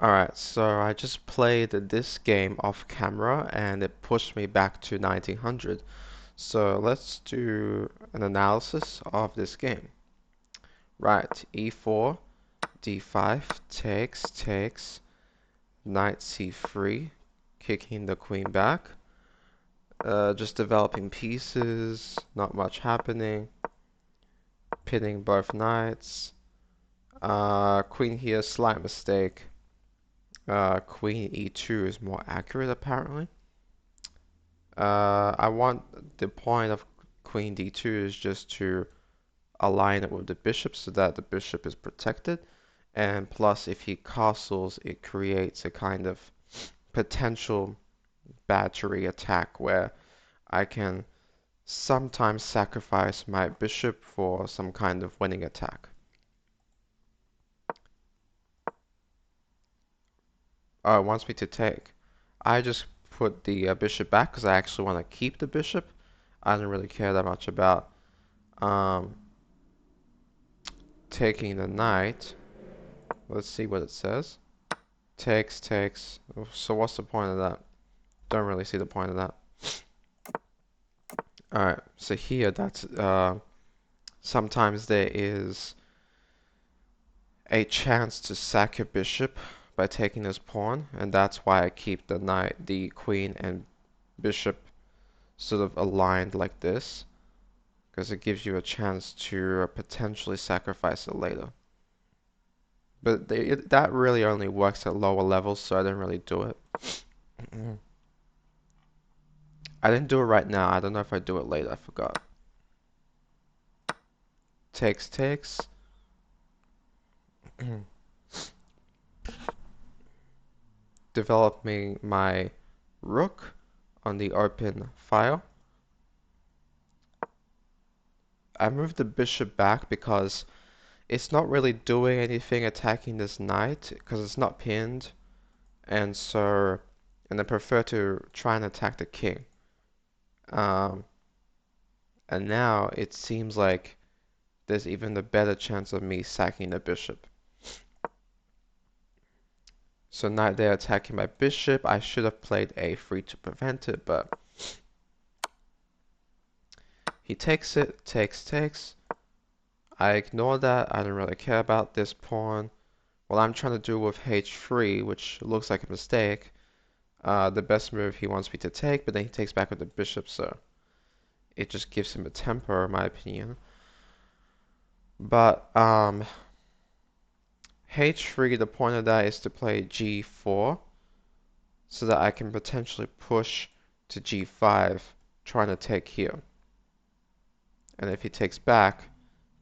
Alright, so I just played this game off camera and it pushed me back to 1900. So let's do an analysis of this game. Right, e4, d5, takes, knight c3, kicking the queen back. Just developing pieces, not much happening. Pinning both knights. Queen here, slight mistake. Queen e2 is more accurate apparently. I want the point of queen d2 is just to align it with the bishop so that the bishop is protected. And plus, if he castles, it creates a kind of potential battery attack where I can sometimes sacrifice my bishop for some kind of winning attack. Oh, it wants me to take. I just put the bishop back because I actually want to keep the bishop. I don't really care that much about um, taking the knight. Let's see what it says. Takes. So what's the point of that? Don't really see the point of that. Alright, so here that's sometimes there is a chance to sack your bishop by taking this pawn, and that's why I keep the knight, the queen, and bishop sort of aligned like this, because it gives you a chance to potentially sacrifice it later. But that really only works at lower levels, so I didn't really do it. I didn't do it right now. I don't know if I do it later. I forgot. Takes. Developing my rook on the open file. I moved the bishop back because it's not really doing anything attacking this knight because it's not pinned, and I prefer to try and attack the king. And now it seems like there's even a better chance of me sacking the bishop. So now they're attacking my bishop. I should have played a3 to prevent it, but he takes it, takes. I ignore that. I don't really care about this pawn. What I'm trying to do with h3, which looks like a mistake, the best move he wants me to take, but then he takes back with the bishop, so it just gives him a temper, in my opinion. But h3, the point of that is to play g4, so that I can potentially push to g5, trying to take here. And if he takes back,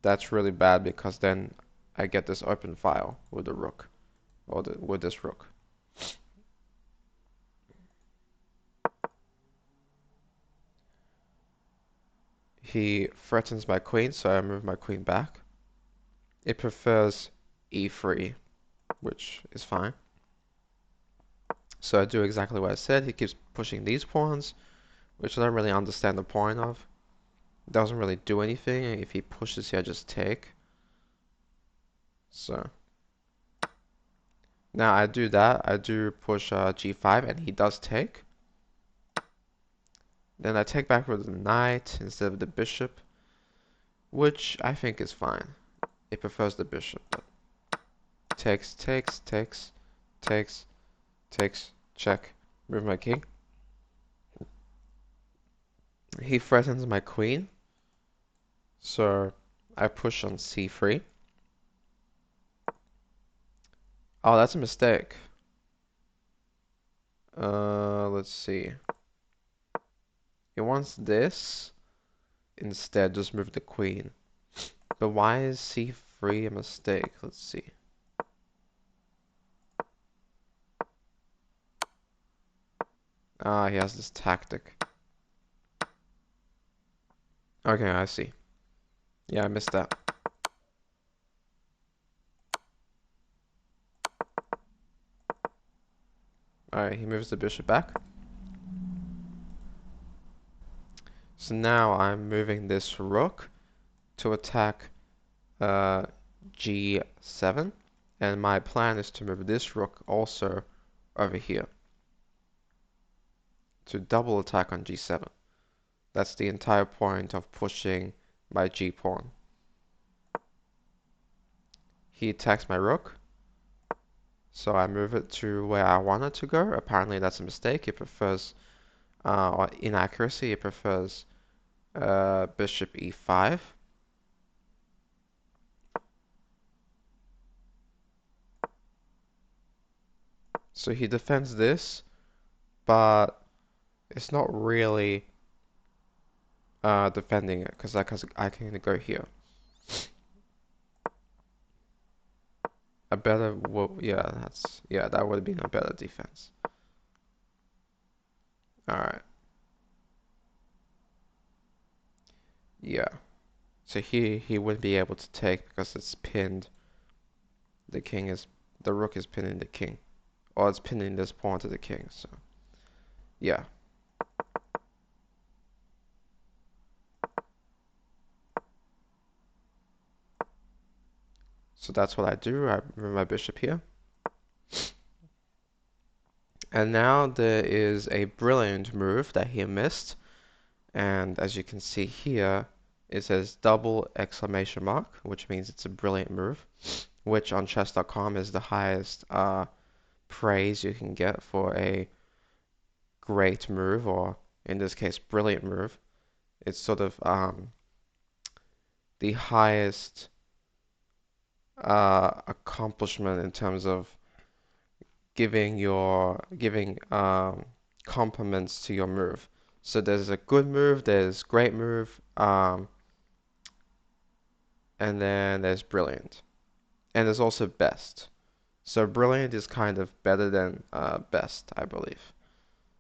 that's really bad because then I get this open file with the rook, or with this rook. He threatens my queen, so I move my queen back. It prefers e3, which is fine. So I do exactly what I said. He keeps pushing these pawns, which I don't really understand the point of. It doesn't really do anything. If he pushes here, I just take. So now I do that. I do push g5, and he does take. Then I take back with the knight instead of the bishop, which I think is fine. It prefers the bishop. But takes, check. Move my king. He threatens my queen, so I push on c3. Oh, that's a mistake. Let's see. He wants this. Instead, just move the queen. But why is c3 a mistake? Let's see. Ah, he has this tactic. Okay, I see. Yeah, I missed that. Alright, he moves the bishop back. So now I'm moving this rook to attack g7, And my plan is to move this rook also over here to double attack on g7. That's the entire point of pushing my g pawn. He attacks my rook, so I move it to where I want it to go. Apparently that's a mistake. It prefers, or inaccuracy, it prefers bishop e5. So he defends this, but it's not really defending it because I can go here. A better, well, yeah, that would have been a better defense. All right, yeah. So he wouldn't be able to take because it's pinned. The rook is pinning the king, or it's pinning this pawn to the king. So yeah. So that's what I do. I move my bishop here. And now there is a brilliant move that he missed. And as you can see here, it says double exclamation mark, which means it's a brilliant move, which on chess.com is the highest praise you can get for a great move, or in this case, brilliant move. It's sort of the highest accomplishment in terms of giving compliments to your move. So there's a good move, there's great move, and then there's brilliant, and there's also best. So brilliant is kind of better than best, I believe.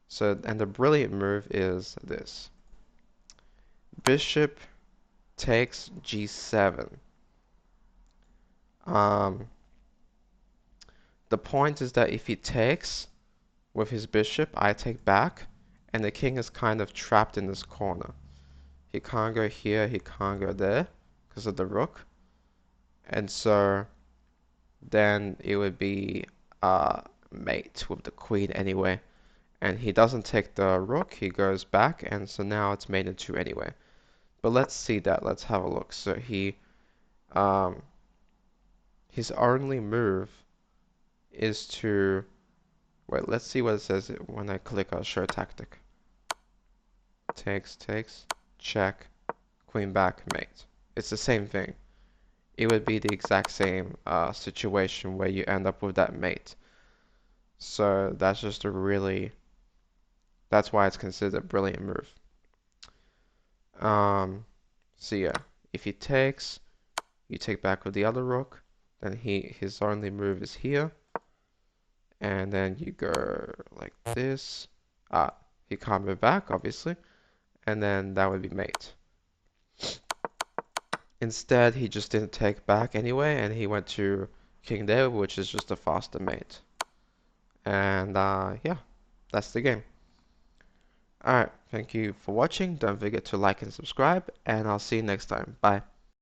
So, and the brilliant move is this: bishop takes g7. Um, the point is that if he takes with his bishop, I take back, and the king is kind of trapped in this corner. He can't go here, he can't go there because of the rook. And so then it would be mate with the queen anyway. And he doesn't take the rook, he goes back, and so now it's mate in 2 anyway. But let's see that, let's have a look. So his only move is to, wait, let's see what it says when I click on show tactic. Takes, check, queen back, mate. It's the same thing. It would be the exact same situation where you end up with that mate. So that's just that's why it's considered a brilliant move. So yeah, if he takes, you take back with the other rook, then his only move is here, and then you go like this. He can't move back, obviously, and then that would be mate. Instead, he just didn't take back anyway, and he went to King David, which is just a faster mate. And yeah, that's the game. Alright, thank you for watching. Don't forget to like and subscribe, and I'll see you next time. Bye.